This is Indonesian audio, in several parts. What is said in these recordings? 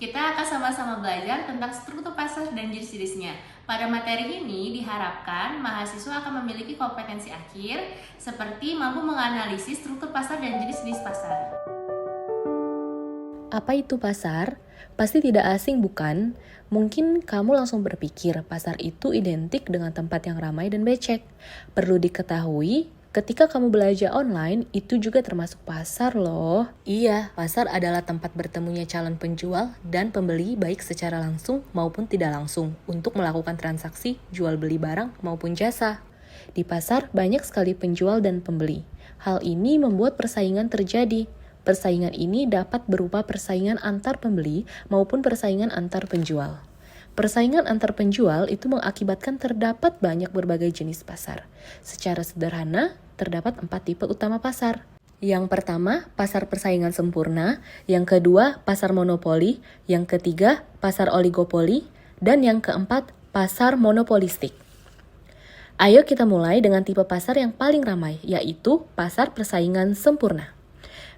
Kita akan sama-sama belajar tentang struktur pasar dan jenis-jenisnya. Pada materi ini diharapkan mahasiswa akan memiliki kompetensi akhir seperti mampu menganalisis struktur pasar dan jenis-jenis pasar. Apa itu pasar? Pasti tidak asing bukan? Mungkin kamu langsung berpikir pasar itu identik dengan tempat yang ramai dan becek. Perlu diketahui, ketika kamu belajar online, itu juga termasuk pasar loh. Iya, pasar adalah tempat bertemunya calon penjual dan pembeli baik secara langsung maupun tidak langsung untuk melakukan transaksi jual beli barang maupun jasa. Di pasar banyak sekali penjual dan pembeli. Hal ini membuat persaingan terjadi. Persaingan ini dapat berupa persaingan antar pembeli maupun persaingan antar penjual. Persaingan antar penjual itu mengakibatkan terdapat banyak berbagai jenis pasar. Secara sederhana, terdapat 4 tipe utama pasar. Yang pertama, pasar persaingan sempurna. Yang kedua, pasar monopoli. Yang ketiga, pasar oligopoli. Dan yang keempat, pasar monopolistik. Ayo kita mulai dengan tipe pasar yang paling ramai, yaitu pasar persaingan sempurna.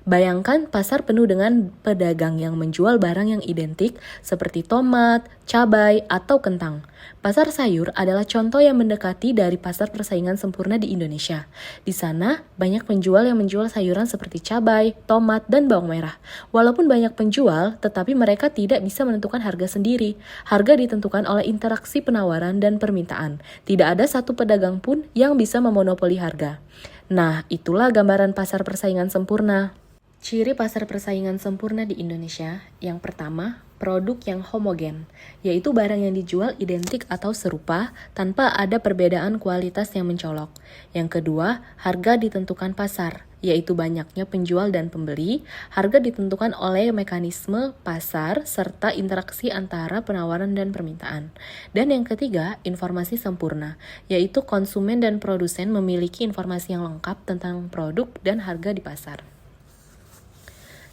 Bayangkan pasar penuh dengan pedagang yang menjual barang yang identik seperti tomat, cabai, atau kentang. Pasar sayur adalah contoh yang mendekati dari pasar persaingan sempurna di Indonesia. Di sana, banyak penjual yang menjual sayuran seperti cabai, tomat, dan bawang merah. Walaupun banyak penjual, tetapi mereka tidak bisa menentukan harga sendiri. Harga ditentukan oleh interaksi penawaran dan permintaan. Tidak ada satu pedagang pun yang bisa memonopoli harga. Nah, itulah gambaran pasar persaingan sempurna. Ciri pasar persaingan sempurna di Indonesia, yang pertama, produk yang homogen, yaitu barang yang dijual identik atau serupa tanpa ada perbedaan kualitas yang mencolok. Yang kedua, harga ditentukan pasar, yaitu banyaknya penjual dan pembeli. Harga ditentukan oleh mekanisme pasar serta interaksi antara penawaran dan permintaan. Dan yang ketiga, informasi sempurna, yaitu konsumen dan produsen memiliki informasi yang lengkap tentang produk dan harga di pasar.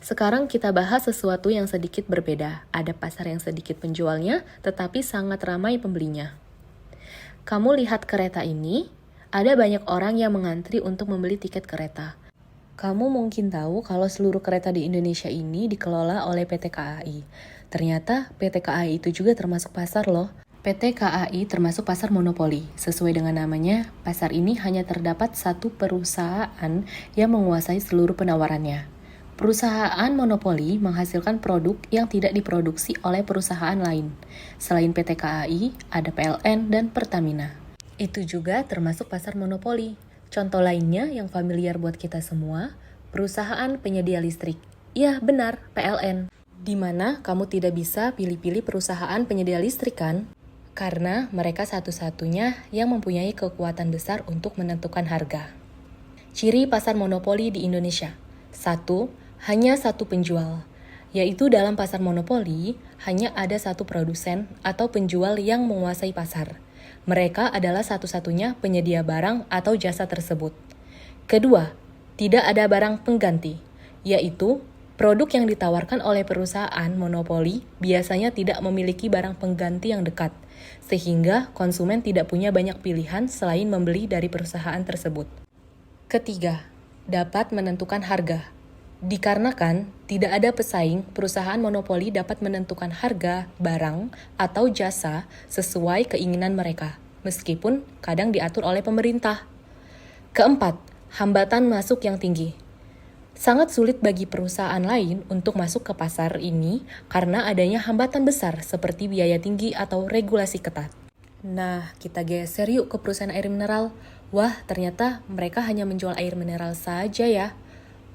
Sekarang kita bahas sesuatu yang sedikit berbeda. Ada pasar yang sedikit penjualnya, tetapi sangat ramai pembelinya. Kamu lihat kereta ini, ada banyak orang yang mengantri untuk membeli tiket kereta. Kamu mungkin tahu kalau seluruh kereta di Indonesia ini dikelola oleh PT KAI. Ternyata PT KAI itu juga termasuk pasar loh. PT KAI termasuk pasar monopoli. Sesuai dengan namanya, pasar ini hanya terdapat satu perusahaan yang menguasai seluruh penawarannya. Perusahaan monopoli menghasilkan produk yang tidak diproduksi oleh perusahaan lain. Selain PT KAI, ada PLN dan Pertamina. Itu juga termasuk pasar monopoli. Contoh lainnya yang familiar buat kita semua, perusahaan penyedia listrik. Ya, benar, PLN. Di mana kamu tidak bisa pilih-pilih perusahaan penyedia listrik kan? Karena mereka satu-satunya yang mempunyai kekuatan besar untuk menentukan harga. Ciri pasar monopoli di Indonesia. 1. Hanya satu penjual, yaitu dalam pasar monopoli hanya ada satu produsen atau penjual yang menguasai pasar. Mereka adalah satu-satunya penyedia barang atau jasa tersebut. Kedua, tidak ada barang pengganti, yaitu produk yang ditawarkan oleh perusahaan monopoli biasanya tidak memiliki barang pengganti yang dekat, sehingga konsumen tidak punya banyak pilihan selain membeli dari perusahaan tersebut. Ketiga, dapat menentukan harga. Dikarenakan tidak ada pesaing, perusahaan monopoli dapat menentukan harga, barang, atau jasa sesuai keinginan mereka, meskipun kadang diatur oleh pemerintah. Keempat, hambatan masuk yang tinggi. Sangat sulit bagi perusahaan lain untuk masuk ke pasar ini karena adanya hambatan besar seperti biaya tinggi atau regulasi ketat. Nah, kita geser yuk ke perusahaan air mineral. Wah, ternyata mereka hanya menjual air mineral saja ya.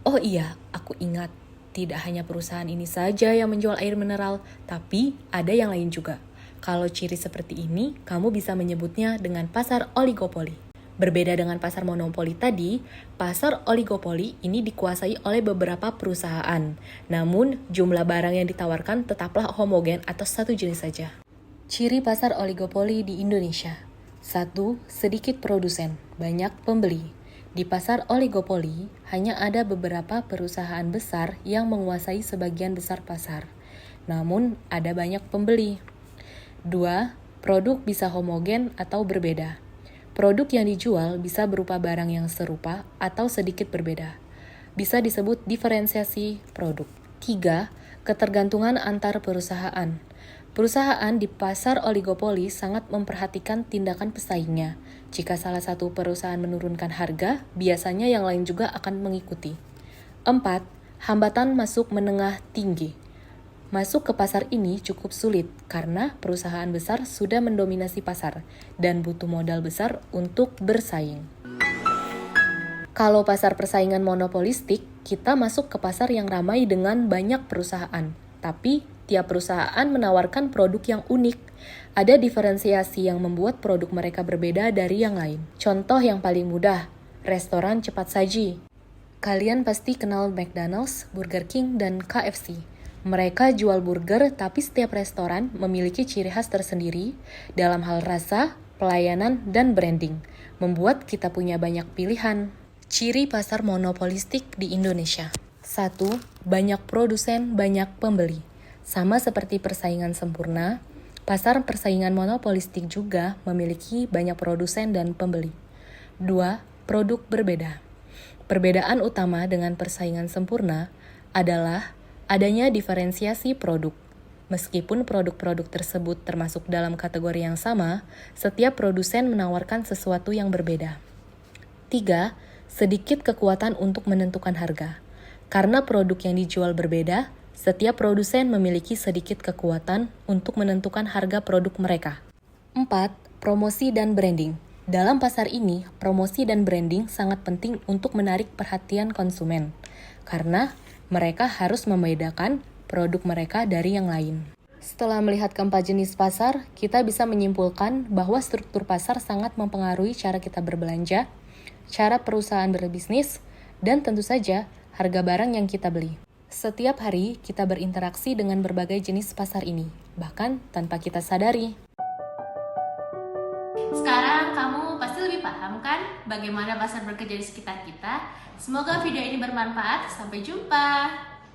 Oh iya, aku ingat, tidak hanya perusahaan ini saja yang menjual air mineral, tapi ada yang lain juga. Kalau ciri seperti ini, kamu bisa menyebutnya dengan pasar oligopoli. Berbeda dengan pasar monopoli tadi, pasar oligopoli ini dikuasai oleh beberapa perusahaan. Namun, jumlah barang yang ditawarkan tetaplah homogen atau satu jenis saja. Ciri pasar oligopoli di Indonesia. 1. Sedikit produsen, banyak pembeli. Di pasar oligopoli, hanya ada beberapa perusahaan besar yang menguasai sebagian besar pasar. Namun, ada banyak pembeli. 2. Produk bisa homogen atau berbeda. Produk yang dijual bisa berupa barang yang serupa atau sedikit berbeda. Bisa disebut diferensiasi produk. 3. Ketergantungan antar perusahaan. Perusahaan di pasar oligopoli sangat memperhatikan tindakan pesaingnya. Jika salah satu perusahaan menurunkan harga, biasanya yang lain juga akan mengikuti. 4. Hambatan masuk menengah tinggi. Masuk ke pasar ini cukup sulit karena perusahaan besar sudah mendominasi pasar dan butuh modal besar untuk bersaing. Kalau pasar persaingan monopolistik, kita masuk ke pasar yang ramai dengan banyak perusahaan. Tapi, tiap perusahaan menawarkan produk yang unik. Ada diferensiasi yang membuat produk mereka berbeda dari yang lain. Contoh yang paling mudah, restoran cepat saji. Kalian pasti kenal McDonald's, Burger King, dan KFC. Mereka jual burger, tapi setiap restoran memiliki ciri khas tersendiri dalam hal rasa, pelayanan, dan branding, membuat kita punya banyak pilihan. Ciri pasar monopolistik di Indonesia. 1. Banyak produsen, banyak pembeli. Sama seperti persaingan sempurna, pasar persaingan monopolistik juga memiliki banyak produsen dan pembeli. 2. Produk berbeda. Perbedaan utama dengan persaingan sempurna adalah adanya diferensiasi produk. Meskipun produk-produk tersebut termasuk dalam kategori yang sama, setiap produsen menawarkan sesuatu yang berbeda. 3. Sedikit kekuatan untuk menentukan harga. Karena produk yang dijual berbeda, setiap produsen memiliki sedikit kekuatan untuk menentukan harga produk mereka. 4. Promosi dan branding. Dalam pasar ini, promosi dan branding sangat penting untuk menarik perhatian konsumen, karena mereka harus membedakan produk mereka dari yang lain. Setelah melihat keempat jenis pasar, kita bisa menyimpulkan bahwa struktur pasar sangat mempengaruhi cara kita berbelanja, cara perusahaan berbisnis, dan tentu saja harga barang yang kita beli. Setiap hari kita berinteraksi dengan berbagai jenis pasar ini, bahkan tanpa kita sadari. Sekarang kamu pasti lebih paham kan bagaimana pasar bekerja di sekitar kita? Semoga video ini bermanfaat. Sampai jumpa.